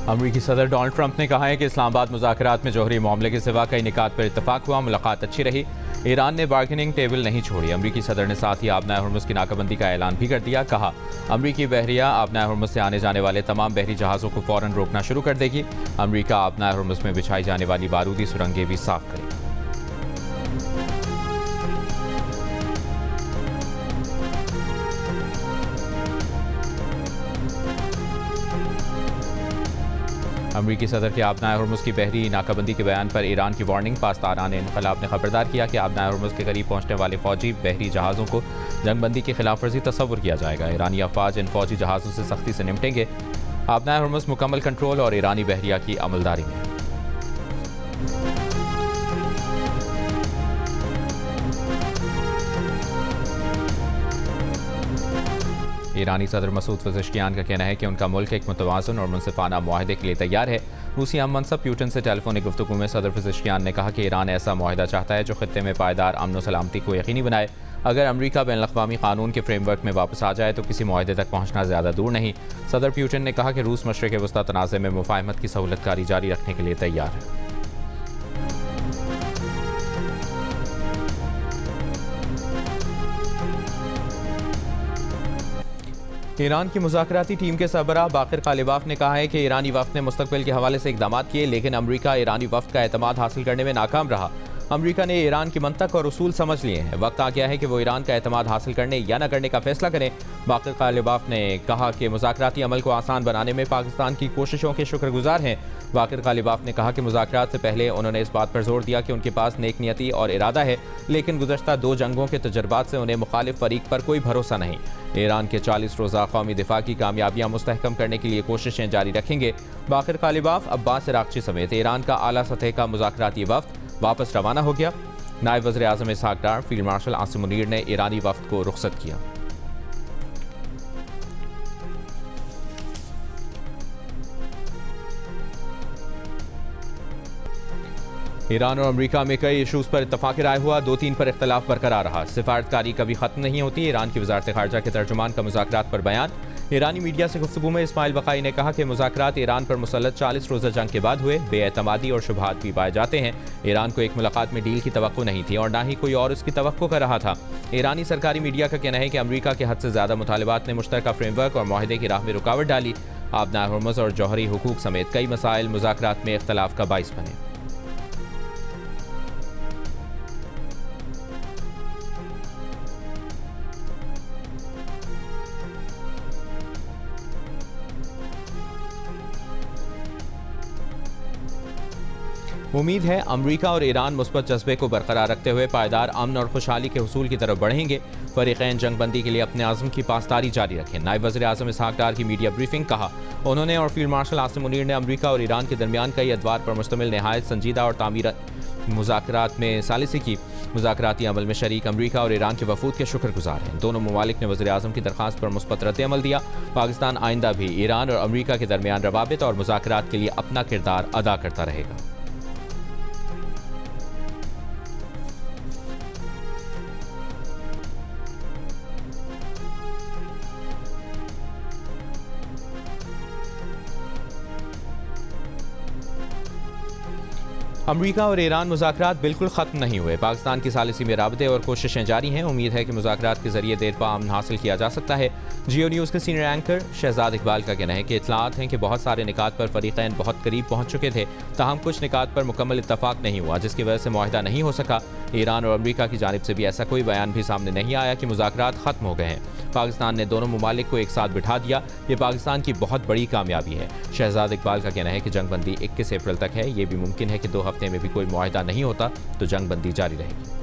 अमरीकी सदर Donald Trump ने कहा है कि इस्लामाबाद मुज़ाकरात में जौहरी मामले के सिवा कई निकात पर इत्तफाक हुआ। मुलाकात अच्छी रही। ईरान ने बार्गेनिंग टेबल नहीं छोड़ी। अमरीकी सदर ने साथ ही आबनाए हुर्मुज की नाकाबंदी का ऐलान भी कर दिया। कहा, अमरीकी बहरिया आबनाए हुर्मुज से आने जाने वाले तमाम बहरी जहाज़ों को फ़ौरन रोकना शुरू कर देगी। अमरीका आबनाए हुर्मुज में बिछाई जाने वाली बारूदी सुरंगें भी साफ करेगी। अमरीकी सदर के आबनाए हुर्मुज की बहरी नाकाबंदी के बयान पर ईरान की वार्निंग। पास्तारान इनकलाब ने खबरदार किया कि आबनाए हुर्मुज के करीब पहुंचने वाले फौजी बहरी जहाज़ों को जंगबंदी की खिलाफ वर्जी तस्वुर किया जाएगा। ईरानी अफवाज इन फौजी जहाज़ों से सख्ती से निपटेंगे। आबनाए हुर्मुज मुकम्मल कंट्रोल और ईरानी बहरिया की अमलदारी में। ईरानी सदर मसूद पज़ेश्कियान का कहना है कि उनका मुल्क एक मुतवाज़िन और मुनसिफाना मुआहदे के लिए तैयार है। रूसी हम मनसब प्यूटिन से टेलीफोनिक गुफ्तगू में सदर पज़ेश्कियान ने कहा कि ईरान ऐसा मुआहदा चाहता है जो खित्ते में पायदार अमन व सलामती को यकीनी बनाए। अगर अमरीका बैन अक़वामी कानून के फ्रेमवर्क में वापस आ जाए तो किसी मुआहदे तक पहुँचना ज़्यादा दूर नहीं। सदर प्यूटिन ने कहा कि रूस मशरिक़ वस्ता तनाज़े में मुफ़ाहमत की सहूलतकारी जारी रखने के लिए तैयार है। ईरान की मुज़ाकराती टीम के सरबराह बाक़िर कालिबाफ ने कहा है कि ईरानी वफ़द ने मुस्तक़बिल के हवाले से इक़दाम किए, लेकिन अमरीका ईरानी वफ़द का एतमाद हासिल करने में नाकाम रहा। अमरीका ने ईरान की मंतक और उसूल समझ लिए हैं। वक्त आ गया है कि वो ईरान का एतमाद हासिल करने या न करने का फैसला करें। बाक़िर कालिबाफ ने कहा कि मुज़ाकराती अमल को आसान बनाने में पाकिस्तान की कोशिशों के शुक्रगुजार हैं। बाक़िर कालिबाफ ने कहा कि मुज़ाकरात से पहले उन्होंने इस बात पर जोर दिया कि उनके पास नेक नियति और इरादा है, लेकिन गुज़श्ता 2 जंगों के तजर्बात से उन्हें मुखालिफ फरीक पर कोई भरोसा नहीं। ईरान के 40 रोज़ा कौमी दिफा की कामयाबियाँ मुस्तहकम करने के लिए कोशिशें जारी रखेंगे। बाक़िर कालिबाफ, अब्बास इराक़ची समेत ईरान का आला सतह का मुज़ाकराती वफ़द वापस रवाना हो गया। नायब वज़ीर आज़म इसहाक़ डार, फील्ड मार्शल आसिम मुनीर ने ईरानी वफ़द को रुख़सत किया। ईरान और अमरीका में कई इशूज़ पर इत्तफ़ाक़ राय हुआ। 2-3 पर इख्तलाफ बरकरार रहा। सिफारतकारी कभी ख़त्म नहीं होती। ईरान की वज़ारत ख़ारजा के तर्जुमान का मुज़ाकरात पर बयान। ईरानी मीडिया से गुफ्तगू में इस्माइल बक़ाई ने कहा कि मुज़ाकरात ईरान पर मुसल्लत 40 रोज़ा जंग के बाद हुए। बेएतमादी और शुबहात भी पाए जाते हैं। ईरान को एक मुलाकात में डील की तवक्को नहीं थी और ना ही कोई और उसकी तवक्को कर रहा था। ईरानी सरकारी मीडिया का कहना है कि अमरीका के हद से ज़्यादा मुतालिबात ने मुश्तरका फ्रेमवर्क और मुआहदे की राह में रुकावट डाली। आबनाए हुर्मुज और जौहरी हुकूक समेत कई मसाइल मुज़ाकरात में इख्तलाफ का बाइस बने। उम्मीद है अमरीका और ईरान मुस्बत जज्बे को बरकरार रखते हुए पायदार अमन और खुशहाली के हुसूल की तरफ बढ़ेंगे। फ़रीक़ैन जंगबंदी के लिए अपने आज़म की पासदारी जारी रखें। नायब वज़ीर आज़म इसहाक़ डार की मीडिया ब्रीफिंग। कहा, उन्होंने और फील्ड मार्शल आसिम मुनीर ने अमरीका और ईरान के दरमियान कई अदवार पर मुश्तमिल नहायत संजीदा और तामीर मुज़ाकरात में सालिसी की। मुज़ाकराती अमल में शरीक अमरीका और ईरान के वफूद के शुक्रगुजार हैं। दोनों ममालिक ने वज़ीर आज़म की दरख्वास्त पर मुस्बत रद्द-ए-अमल दिया। पाकिस्तान आइंदा भी ईरान और अमरीका के दरमियान रवाबित और मुज़ाकरात के लिए अपना किरदार अदा करता रहेगा। अमरीका और ईरान मुज़ाकरात बिल्कुल ख़त्म नहीं हुए। पाकिस्तान की सालिसी में राबते और कोशिशें जारी हैं। उम्मीद है कि मुज़ाकरात के ज़रिए देरपा अमन हासिल किया जा सकता है। जियो न्यूज़ के सीनियर एंकर शहजाद इकबाल का कहना है कि इत्तलात हैं कि बहुत सारे निकात पर फ़रीक़ैन बहुत करीब पहुँच चुके थे, ताहम कुछ निकात पर मुकम्मल इत्तफ़ाक़ नहीं हुआ, जिसकी वजह से मुआहदा नहीं हो सका। ईरान और अमरीका की जानिब से भी ऐसा कोई बयान भी सामने नहीं आया कि मुज़ाकरात ख़त्म हो गए हैं। पाकिस्तान ने दोनों ममालिक को एक साथ बिठा दिया। ये पाकिस्तान की बहुत बड़ी कामयाबी है। शहजाद इकबाल का कहना है कि जंगबंदी 21 अप्रैल तक है। ये भी मुमकिन है कि 2 हफ्ते में भी कोई मुआहदा नहीं होता तो जंगबंदी जारी रहेगी।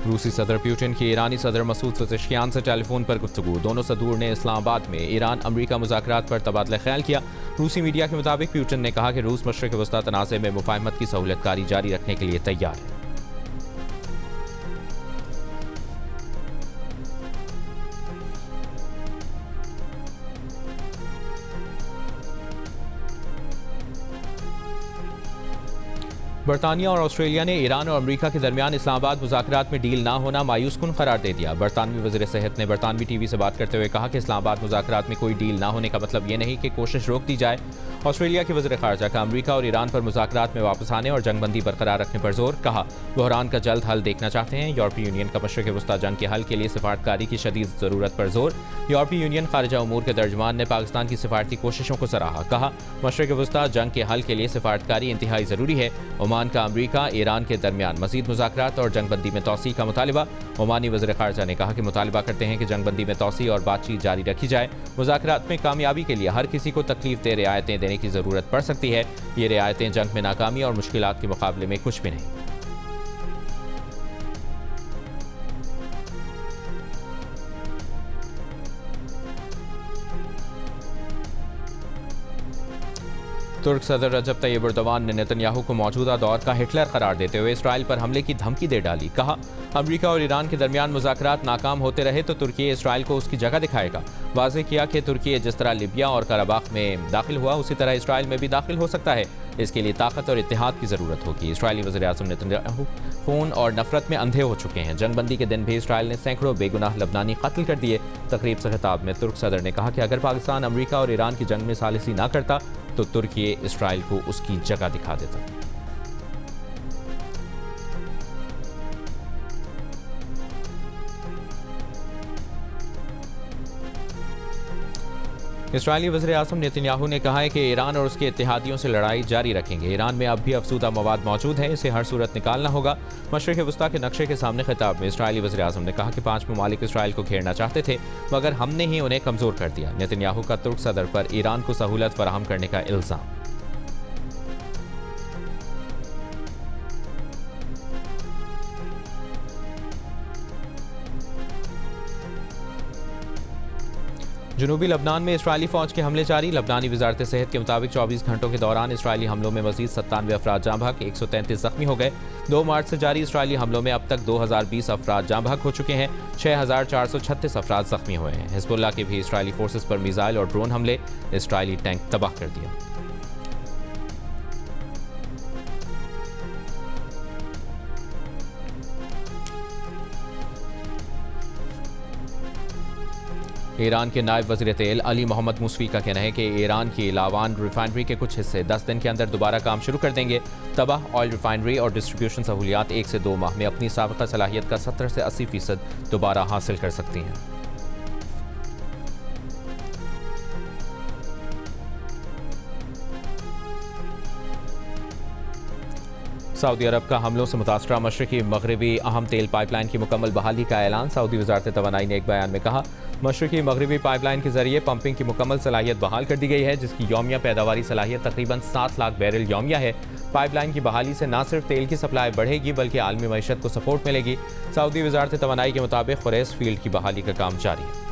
रूसी सदर प्यूटिन की ईरानी सदर मसूद पज़ेश्कियान से टेलीफोन पर गुफ्तगू। दोनों सदूर ने इस्लामाबाद में ईरान अमरीका मुज़ाकरात पर तबादला ख्याल किया। रूसी मीडिया के मुताबिक प्यूटिन ने कहा कि रूस मशरिक़ वस्ता तनाज़े में मुफ़ाहमत की सहूलतकारी जारी रखने के लिए तैयार है। बरतानिया और ऑस्ट्रेलिया ने ईरान और अमेरिका के दरमियान इस्लामाबाद मुज़ाकरात में डील ना होना मायूसकुन करार दे दिया। बरतानवी वज़ीर सेहत ने बरतानवी टीवी से बात करते हुए कहा कि इस्लामाबाद मुज़ाकरात में कोई डील ना होने का मतलब ये नहीं कि कोशिश रोक दी जाए। ऑस्ट्रेलिया के वज़ीर ख़ारजा का अमेरिका और ईरान पर मुज़ाकरात में वापस आने और जंगबंदी बरकरार रखने पर जोर। कहा बहरान का जल्द हल देखना चाहते हैं। यूरोपीय यूनियन का मशरक़ वस्ता जंग के हल के लिए सिफारतकारी की शदीद ज़रूरत पर जोर। यूरोपीय यूनियन ख़ारिजा उमूर के तर्जुमान ने पाकिस्तान की सिफारती कोशिशों को सराहा। कहा मशरक़ वस्ता जंग के हल के लिए सिफारतकारी इंतहाई ज़रूरी है। ओमान का अमेरिका ईरान के दरमियान मज़ीद मुज़ाकरात और जंगबंदी में तौसी का मुतालिबा। ओमानी वज़ीर ख़ारजा ने कहा कि मुतालिबा करते हैं कि जंगबंदी में तौसी और बातचीत जारी रखी जाए। मुज़ाकरात में कामयाबी के लिए हर किसी को तकलीफ दे रियायतें देने की ज़रूरत पड़ सकती है। ये रियायतें जंग में नाकामी और मुश्किलात के मुकाबले में कुछ भी नहीं। तुर्क सदर रजब तैयब एर्दोगान ने नेतन्याहू को मौजूदा दौर का हिटलर करार देते हुए इसराइल पर हमले की धमकी दे डाली। कहा अमेरिका और ईरान के दरमियान मुज़ाकरात नाकाम होते रहे तो तुर्की इसराइल को उसकी जगह दिखाएगा। वाज़ेह किया कि तुर्की जिस तरह लिबिया और कराबाख में दाखिल हुआ उसी तरह इसराइल में भी दाखिल हो सकता है। इसके लिए ताकत और इत्तेहाद की ज़रूरत होगी। इसराइली वज़ीर आज़म नेतन्याहू खून और नफरत में अंधे हो चुके हैं। जंगबंदी के दिन भी इसराइल ने सैकड़ों बेगुनाह लबनानी कत्ल कर दिए। तकरीब से खिताब में तुर्क सदर ने कहा कि अगर पाकिस्तान अमेरिका और ईरान की जंग में सालिसी ना करता तो तुर्की इसराइल को उसकी जगह दिखा देता। इसराइली वज़ीर आज़म नेतन्याहू ने कहा है कि ईरान और उसके इत्तेहादियों से लड़ाई जारी रखेंगे। ईरान में अब भी अफसूदा मवाद मौजूद है, इसे हर सूरत निकालना होगा। मशरिक़ वस्ता के नक्शे के सामने खिताब में इसराइली वज़ीर आज़म ने कहा कि 5 ममालिक इसराइल को घेरना चाहते थे मगर हमने ही उन्हें कमज़ोर कर दिया। नेतन्याहू का तुर्क सदर पर ईरान को सहूलत फराहम करने का इल्ज़ाम। जनूबी लबनान में इसराइली फौज के हमले जारी। लबनानी वजारत सेहत के मुताबिक 24 घंटों के दौरान इसराइली हमलों में मजीद 97 अफराद जाँ बहक, 133 जख्मी हो गए। 2 मार्च से जारी इसराइली हमलों में अब तक 2020 अफराद जाँ बहक हो चुके हैं। 6436 अफराद जख्मी हुए हैं। हिजबुल्लाह के भी इसराइली फोर्सेस पर मिसाइल और ड्रोन हमले, इसराइली टैंक तबाह कर दिया। ईरान के नायब वज़ीर तेल अली मोहम्मद मुस्वी का कहना है कि ईरान की लावान रिफाइनरी के कुछ हिस्से 10 दिन के अंदर दोबारा काम शुरू कर देंगे। तबाह ऑयल रिफाइनरी और डिस्ट्रीब्यूशन सहूलियात 1 से 2 माह में अपनी साबिक़ा सलाहियत का 70 से 80% दोबारा हासिल कर सकती हैं। सऊदी अरब का हमलों से मुतासरा मशरक़ी मगरबी अहम तेल पाइपलाइन की मुकम्मल बहाली का ऐलान। सऊदी वज़ारत तवानाई ने एक बयान में कहा मशरक़ी मगरबी पाइपलाइन के जरिए पंपिंग की मुकम्मल सलाहियत बहाल कर दी गई है, जिसकी यौमिया पैदावारी सलाहियत तकरीबन 7 लाख बैरल यौमिया है। पाइपलाइन की बहाली से न सिर्फ तेल की सप्लाई बढ़ेगी बल्कि आलमी मईशत को सपोर्ट मिलेगी। सऊदी वज़ारत तवानाई के मुताबिक खुरैस फील्ड की बहाली का काम जारी है।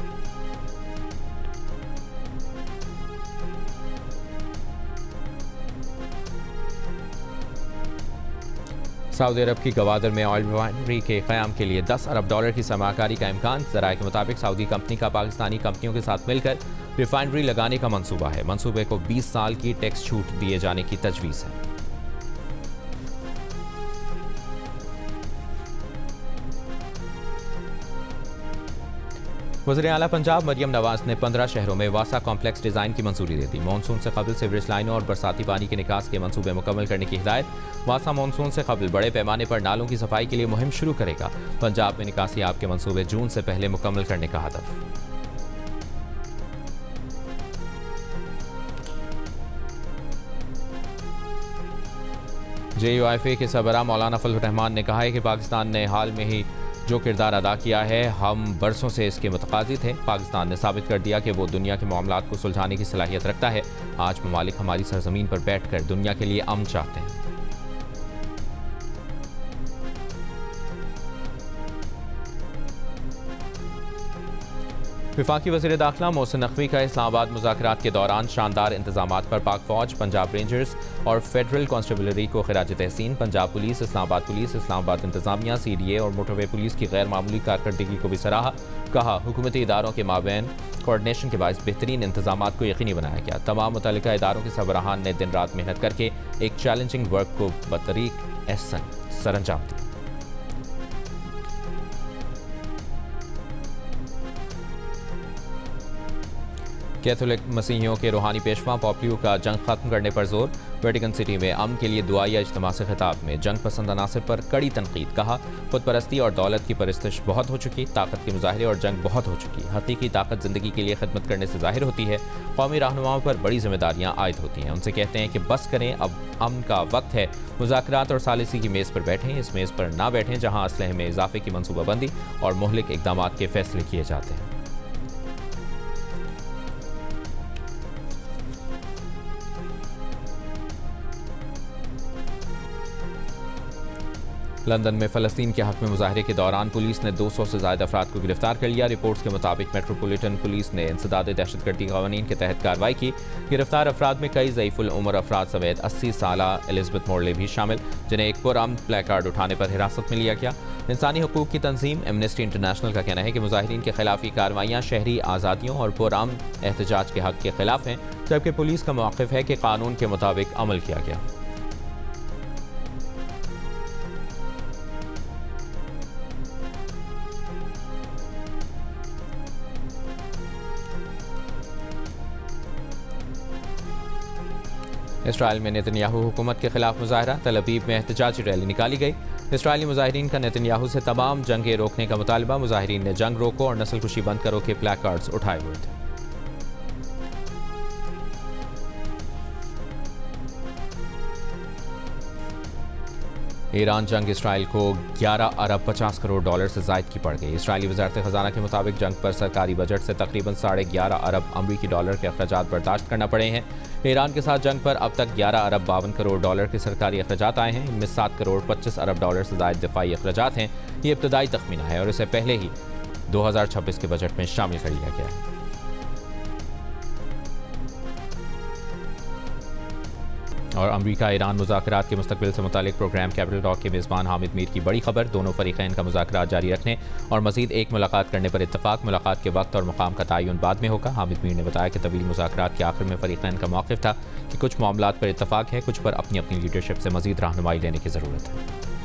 सऊदी अरब की गवादर में ऑयल रिफाइनरी के क़याम के लिए $10 अरब की सरमाकारी का इम्कान। ज़राए के मुताबिक सऊदी कंपनी का पाकिस्तानी कंपनियों के साथ मिलकर रिफाइनरी लगाने का मंसूबा है। मंसूबे को 20 साल की टैक्स छूट दिए जाने की तजवीज़ है। वज़ीर आला पंजाब मरियम नवाज ने 15 शहरों में वासा कॉम्प्लेक्स डिज़ाइन की मंजूरी दे दी। मानसून से कबल सीवरेज लाइनों और बरसाती पानी के निकास के मंसूबे मुकम्मल करने की हिदायत। वासा मानसून से कबल बड़े पैमाने पर नालों की सफाई के लिए मुहिम शुरू करेगा। पंजाब में निकासी आब के मंसूबे जून से पहले मुकम्मल करने का हदफ। JUIFA के सरबराह मौलाना फजल रहमान ने कहा है कि पाकिस्तान ने हाल में ही जो किरदार अदा किया है हम बरसों से इसके मुतकाज़ी थे। पाकिस्तान ने साबित कर दिया कि वो दुनिया के मामलात को सुलझाने की सलाहियत रखता है। आज ममालिक हमारी सरजमीन पर बैठकर दुनिया के लिए अमन चाहते हैं। वफाकी वज़ीर दाखिला मोहसिन नकवी का इस्लामाबाद मुज़ाकरात के दौरान शानदार इंतजामात पर पाक फौज, पंजाब रेंजर्स और फेडरल कॉन्स्टेबलरी को खिराज तहसीन। पंजाब पुलिस, इस्लामाबाद इंतजामिया, CDA और मोटरवे पुलिस की गैर मामूली कारकर्दगी को भी सराहा। कहा, हुकूमती इदारों के माबैन कोऑर्डिनेशन के बायस बेहतरीन इंतजामात को यकीनी बनाया गया। तमाम मुतल्लिका इदारों के सरबराहान ने दिन रात मेहनत करके एक चैलेंजिंग वर्क को बतरीक एहसन सरअंजाम दिया। कैथोलिक मसीहियों के रूहानी पेशवा पॉपियो का जंग खत्म करने पर जोर। वेटिकन सिटी में अमन के लिए दुआया इज्तिमा से खिताब में जंग पसंद अनासर पर कड़ी तनकीद। कहा, खुद परस्ती और दौलत की परस्तिश बहुत हो चुकी, ताकत के मुजाहरे और जंग बहुत हो चुकी। हकीकी ताकत जिंदगी के लिए खिदमत करने से जाहिर होती है। कौमी रहनुमाओं पर बड़ी जिम्मेदारियां आयद होती हैं। उनसे कहते हैं कि बस करें, अब अमन का वक्त है। मुज़ाकरात और सालिसी की मेज़ पर बैठें, इस मेज़ पर ना बैठें जहाँ असलहे में इजाफे की मनसूबाबंदी और मुहलिक इकदाम के फैसले किए जाते हैं। लंदन में फ़लस्तीन के हक़ में मुजाहरे के दौरान पुलिस ने 200 से ज़्यादा अफराद को गिरफ्तार कर लिया। रिपोर्ट्स के मुताबिक मेट्रोपॉलिटन पुलिस ने इंसदाद दहशतगर्दी क़वानीन के तहत कार्रवाई की। गिरफ्तार अफराद में कई ज़ईफ़ुल उम्र अफराद समेत 80 साला एलिज़ाबेथ मोरले भी शामिल, जिन्हें एक पुरअमन प्लेकार्ड उठाने पर हिरासत में लिया गया। इंसानी हकूक़ की तंजीम एमनेस्टी इंटरनेशनल का कहना है कि मुजाहिरीन के खिलाफ कार्रवाइयाँ शहरी आज़ादियों और पुरअमन एहतजाज के हक़ के खिलाफ हैं, जबकि पुलिस का मौक़िफ़ है कि कानून के मुताबिक अमल किया गया। इसराइल में नेतन्याहू हुकूमत के खिलाफ मुजाहरा। तल अवीव में एहतजाजी रैली निकाली गई। इसराइली मुजाहिरीन का नेतन्याहू से तमाम जंगें रोकने का मुतालबा। मुजाहिरीन ने जंग रोको और नस्लकुशी बंद करो के प्लेकार्ड्स उठाए हुए थे। ईरान जंग इसराइल को 11 अरब 50 करोड़ डॉलर से ज़ायद की पड़ गई। इसराइली वज़ारत ख़जाना के मुताबिक जंग पर सरकारी बजट से तकरीबन 11.5 अरब अमरीकी डॉलर के अखराजात बर्दाश्त करना पड़े हैं। ईरान के साथ जंग पर अब तक 11 अरब 52 करोड़ डॉलर के सरकारी अखराजात आए हैं। इनमें 7 करोड़ 25 अरब डॉलर से ज़ायद दिफाई अखराजात हैं। ये इब्तदाई तखमीना है और इसे पहले ही 2026 के बजट में शामिल कर लिया गया है। और अमरीका ईरान मुज़ाकरात के मुस्तकबिल से मुतालिक प्रोग्राम कैपिटल टॉक के मेज़बान हामिद मीर की बड़ी खबर। दोनों फरीक़ैन का मुज़ाकरात जारी रखने और मज़ीद एक मुलाकात करने पर इत्तफ़ाक़। मुलाकात के वक्त और मुकाम का तयन बाद में होगा। हामिद मीर ने बताया कि तवील मुज़ाकरात के आखिर में फरीक़ैन का मौक़िफ़ था कि कुछ मामलात पर इत्तफ़ाक़ है, कुछ पर अपनी अपनी लीडरशिप से मज़ीद रहनुमाई लेने की ज़रूरत है।